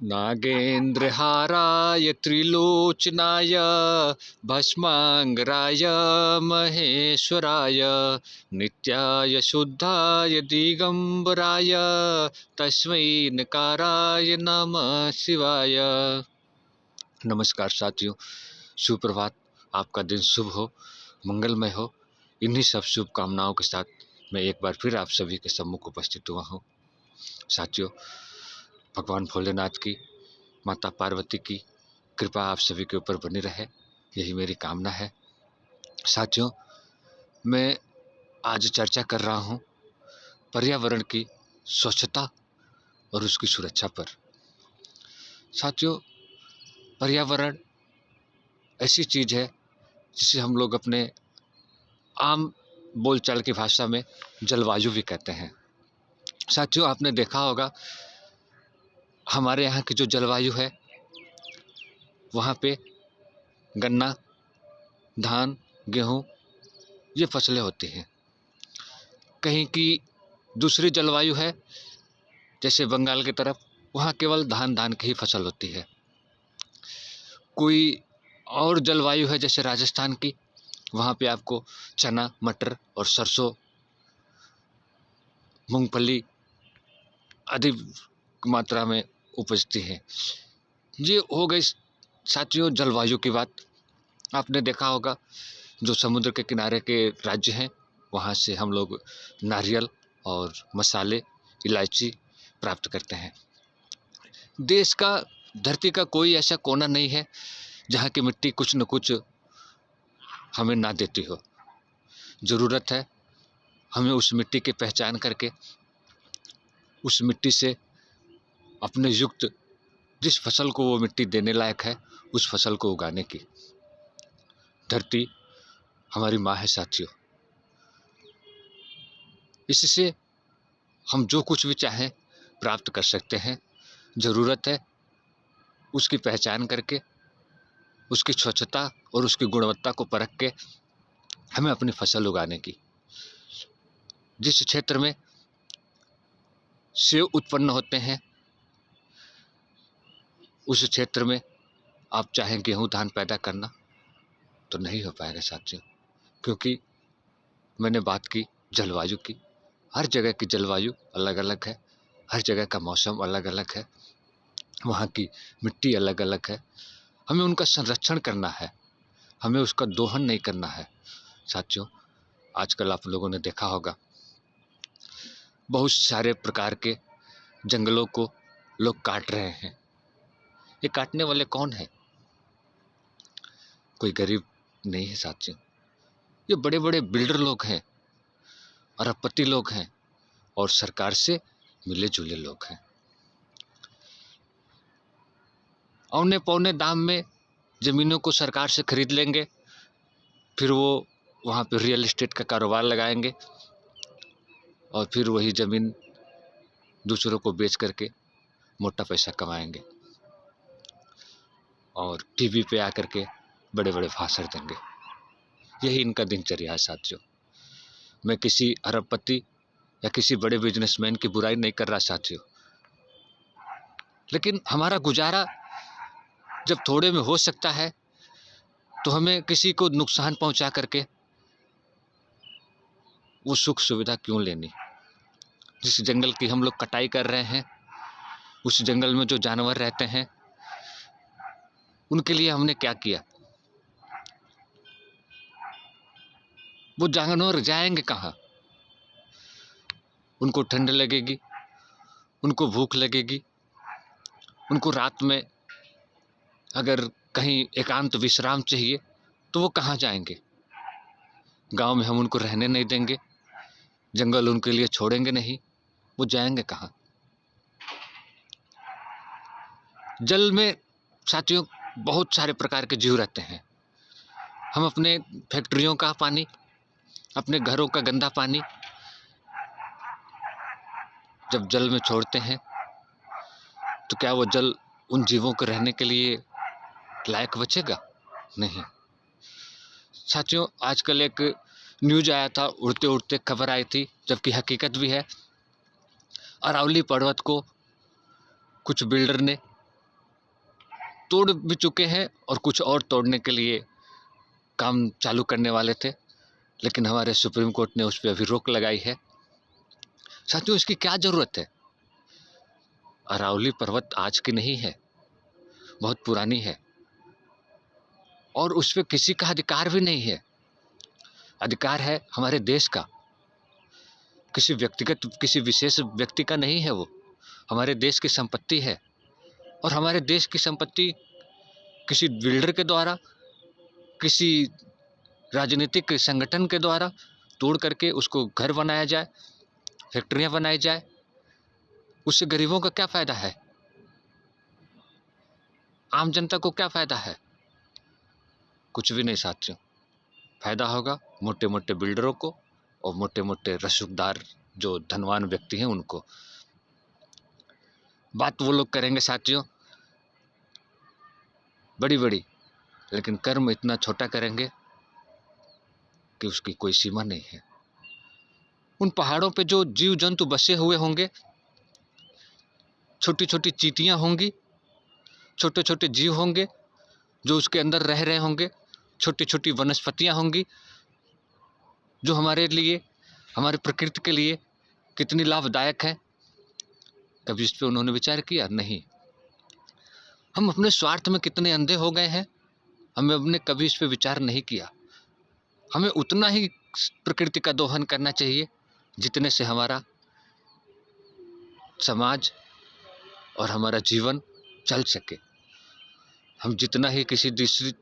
नागेन्द्रहाराय त्रिलोचनाय भस्मांगराय महेश्वराय नित्याय शुद्धाय दिगंबराय तस्मै नकाराय नमः शिवाय। नमस्कार साथियों, सुप्रभात। आपका दिन शुभ हो, मंगलमय हो। इन्हीं सब शुभकामनाओं के साथ मैं एक बार फिर आप सभी के सम्मुख उपस्थित हुआ हूँ। साथियों, भगवान भोलेनाथ की, माता पार्वती की कृपा आप सभी के ऊपर बनी रहे, यही मेरी कामना है। साथियों, मैं आज चर्चा कर रहा हूँ पर्यावरण की स्वच्छता और उसकी सुरक्षा पर। साथियों, पर्यावरण ऐसी चीज़ है जिसे हम लोग अपने आम बोलचाल की भाषा में जलवायु भी कहते हैं। साथियों, आपने देखा होगा हमारे यहाँ की जो जलवायु है, वहाँ पे गन्ना, धान, गेहूँ ये फसलें होती हैं। कहीं की दूसरी जलवायु है जैसे बंगाल की तरफ, वहाँ केवल धान की ही फसल होती है। कोई और जलवायु है जैसे राजस्थान की, वहाँ पे आपको चना, मटर और सरसों, मूंगफली अधिक मात्रा में उपजती है। ये हो गई साथियों जलवायु की बात। आपने देखा होगा जो समुद्र के किनारे के राज्य हैं, वहाँ से हम लोग नारियल और मसाले, इलायची प्राप्त करते हैं। देश का, धरती का कोई ऐसा कोना नहीं है जहाँ की मिट्टी कुछ न कुछ हमें ना देती हो। ज़रूरत है हमें उस मिट्टी की पहचान करके उस मिट्टी से अपने युक्त जिस फसल को वो मिट्टी देने लायक है उस फसल को उगाने की। धरती हमारी माँ है साथियों। इससे हम जो कुछ भी चाहें प्राप्त कर सकते हैं। ज़रूरत है उसकी पहचान करके, उसकी स्वच्छता और उसकी गुणवत्ता को परख के हमें अपनी फसल उगाने की। जिस क्षेत्र में सेब उत्पन्न होते हैं उस क्षेत्र में आप चाहें गेहूँ धान पैदा करना तो नहीं हो पाएगा साथियों, क्योंकि मैंने बात की जलवायु की। हर जगह की जलवायु अलग अलग है, हर जगह का मौसम अलग अलग है, वहाँ की मिट्टी अलग अलग है। हमें उनका संरक्षण करना है, हमें उसका दोहन नहीं करना है। साथियों, आजकल आप लोगों ने देखा होगा बहुत सारे प्रकार के जंगलों को लोग काट रहे हैं। ये काटने वाले कौन है? कोई गरीब नहीं है साथियों, ये बड़े बड़े बिल्डर लोग हैं, अरबपति लोग हैं और सरकार से मिले जुले लोग हैं। औने पौने दाम में ज़मीनों को सरकार से खरीद लेंगे, फिर वो वहाँ पे रियल एस्टेट का कारोबार लगाएंगे और फिर वही ज़मीन दूसरों को बेच करके मोटा पैसा कमाएंगे और टीवी पे आकर के बड़े बड़े भाषण देंगे। यही इनका दिनचर्या है साथियों। मैं किसी अरबपति या किसी बड़े बिजनेसमैन की बुराई नहीं कर रहा साथियों, लेकिन हमारा गुजारा जब थोड़े में हो सकता है तो हमें किसी को नुकसान पहुंचा करके वो सुख सुविधा क्यों लेनी। जिस जंगल की हम लोग कटाई कर रहे हैं, उस जंगल में जो जानवर रहते हैं उनके लिए हमने क्या किया? वो जानवर जाएंगे कहाँ? उनको ठंड लगेगी, उनको भूख लगेगी, उनको रात में अगर कहीं एकांत विश्राम चाहिए तो वो कहाँ जाएंगे? गांव में हम उनको रहने नहीं देंगे, जंगल उनके लिए छोड़ेंगे नहीं, वो जाएंगे कहाँ? जल में साथियों बहुत सारे प्रकार के जीव रहते हैं। हम अपने फैक्ट्रियों का पानी, अपने घरों का गंदा पानी जब जल में छोड़ते हैं तो क्या वो जल उन जीवों के रहने के लिए लायक बचेगा? नहीं। साथियों, आजकल एक न्यूज आया था, उड़ते उड़ते खबर आई थी, जबकि हकीकत भी है। अरावली पर्वत को कुछ बिल्डर ने तोड़ भी चुके हैं और कुछ और तोड़ने के लिए काम चालू करने वाले थे, लेकिन हमारे सुप्रीम कोर्ट ने उस पर अभी रोक लगाई है। साथियों, इसकी क्या ज़रूरत है? अरावली पर्वत आज की नहीं है, बहुत पुरानी है और उस पर किसी का अधिकार भी नहीं है। अधिकार है हमारे देश का, किसी व्यक्तिगत, किसी विशेष व्यक्ति का नहीं है। वो हमारे देश की संपत्ति है और हमारे देश की संपत्ति किसी बिल्डर के द्वारा, किसी राजनीतिक संगठन के द्वारा तोड़ करके उसको घर बनाया जाए, फैक्ट्रियां बनाई जाए, उससे गरीबों का क्या फ़ायदा है? आम जनता को क्या फ़ायदा है? कुछ भी नहीं साथियों। फ़ायदा होगा मोटे मोटे बिल्डरों को और मोटे मोटे रसूखदार जो धनवान व्यक्ति हैं उनको। बात वो लोग करेंगे साथियों बड़ी बड़ी, लेकिन कर्म इतना छोटा करेंगे कि उसकी कोई सीमा नहीं है। उन पहाड़ों पे जो जीव जंतु बसे हुए होंगे, छोटी छोटी चींटियां होंगी, छोटे छोटे जीव होंगे जो उसके अंदर रह रहे होंगे, छोटी छोटी वनस्पतियां होंगी जो हमारे लिए, हमारे प्रकृति के लिए कितनी लाभदायक है। कभी इस पर उन्होंने विचार किया? नहीं। हम अपने स्वार्थ में कितने अंधे हो गए हैं, हमने कभी इस पर विचार नहीं किया। हमें उतना ही प्रकृति का दोहन करना चाहिए जितने से हमारा समाज और हमारा जीवन चल सके। हम जितना ही किसी दूसरी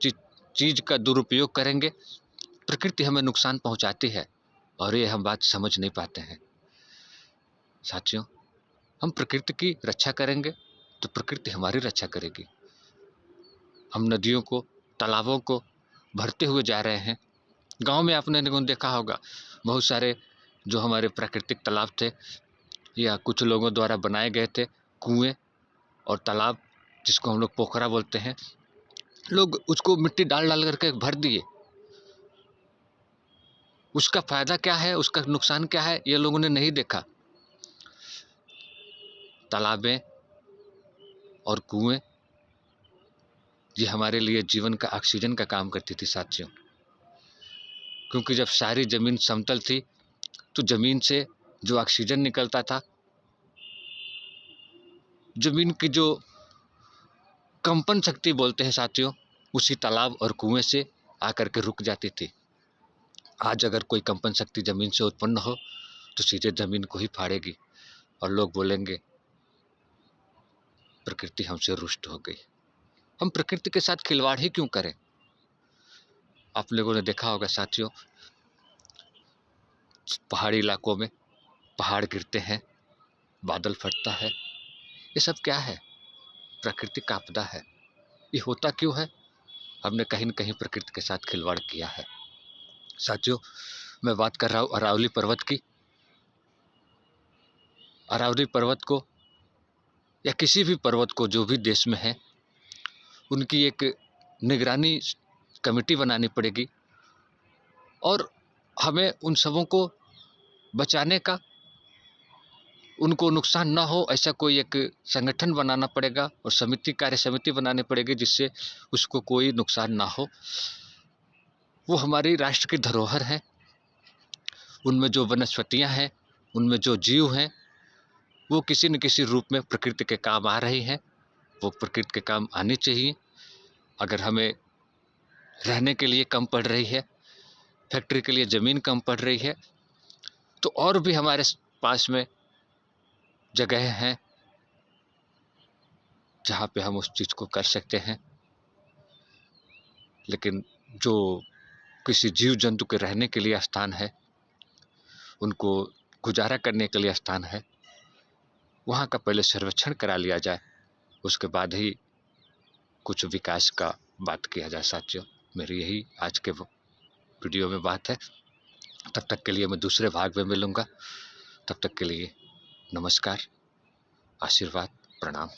चीज़ का दुरुपयोग करेंगे, प्रकृति हमें नुकसान पहुंचाती है और ये हम बात समझ नहीं पाते हैं। साथियों, हम प्रकृति की रक्षा करेंगे तो प्रकृति हमारी रक्षा करेगी। हम नदियों को, तालाबों को भरते हुए जा रहे हैं। गांव में आपने देखा होगा बहुत सारे जो हमारे प्राकृतिक तालाब थे या कुछ लोगों द्वारा बनाए गए थे, कुएं और तालाब जिसको हम लोग पोखरा बोलते हैं, लोग उसको मिट्टी डाल डाल करके भर दिए। उसका फ़ायदा क्या है, उसका नुकसान क्या है, ये लोगों ने नहीं देखा। तालाबें और कुएं ये हमारे लिए जीवन का ऑक्सीजन का काम करती थी साथियों, क्योंकि जब सारी ज़मीन समतल थी तो ज़मीन से जो ऑक्सीजन निकलता था, ज़मीन की जो कंपन शक्ति बोलते हैं साथियों, उसी तालाब और कुएं से आकर के रुक जाती थी। आज अगर कोई कंपन शक्ति ज़मीन से उत्पन्न हो तो सीधे ज़मीन को ही फाड़ेगी और लोग बोलेंगे प्रकृति हमसे रुष्ट हो गई। हम प्रकृति के साथ खिलवाड़ ही क्यों करें? आप लोगों ने देखा होगा साथियों, पहाड़ी इलाकों में पहाड़ गिरते हैं, बादल फटता है, ये सब क्या है? प्राकृतिक आपदा है। ये होता क्यों है? हमने कहीं न कहीं प्रकृति के साथ खिलवाड़ किया है। साथियों, मैं बात कर रहा हूँ अरावली पर्वत की। अरावली पर्वत को या किसी भी पर्वत को जो भी देश में है, उनकी एक निगरानी कमेटी बनानी पड़ेगी और हमें उन सबों को बचाने का, उनको नुकसान ना हो ऐसा कोई एक संगठन बनाना पड़ेगा और समिति, कार्य समिति बनानी पड़ेगी जिससे उसको कोई नुकसान ना हो। वो हमारी राष्ट्र की धरोहर है। उनमें जो वनस्पतियां हैं, उनमें जो जीव हैं, वो किसी न किसी रूप में प्रकृति के काम आ रही हैं। वो प्रकृति के काम आनी चाहिए। अगर हमें रहने के लिए कम पड़ रही है, फैक्ट्री के लिए ज़मीन कम पड़ रही है, तो और भी हमारे पास में जगह हैं जहाँ पे हम उस चीज़ को कर सकते हैं। लेकिन जो किसी जीव जंतु के रहने के लिए स्थान है, उनको गुजारा करने के लिए स्थान है, वहाँ का पहले सर्वेक्षण करा लिया जाए, उसके बाद ही कुछ विकास का बात किया जाए साथियों। मेरी यही आज के वीडियो में बात है। तब तक के लिए मैं दूसरे भाग में मिलूँगा। तब तक के लिए नमस्कार, आशीर्वाद, प्रणाम।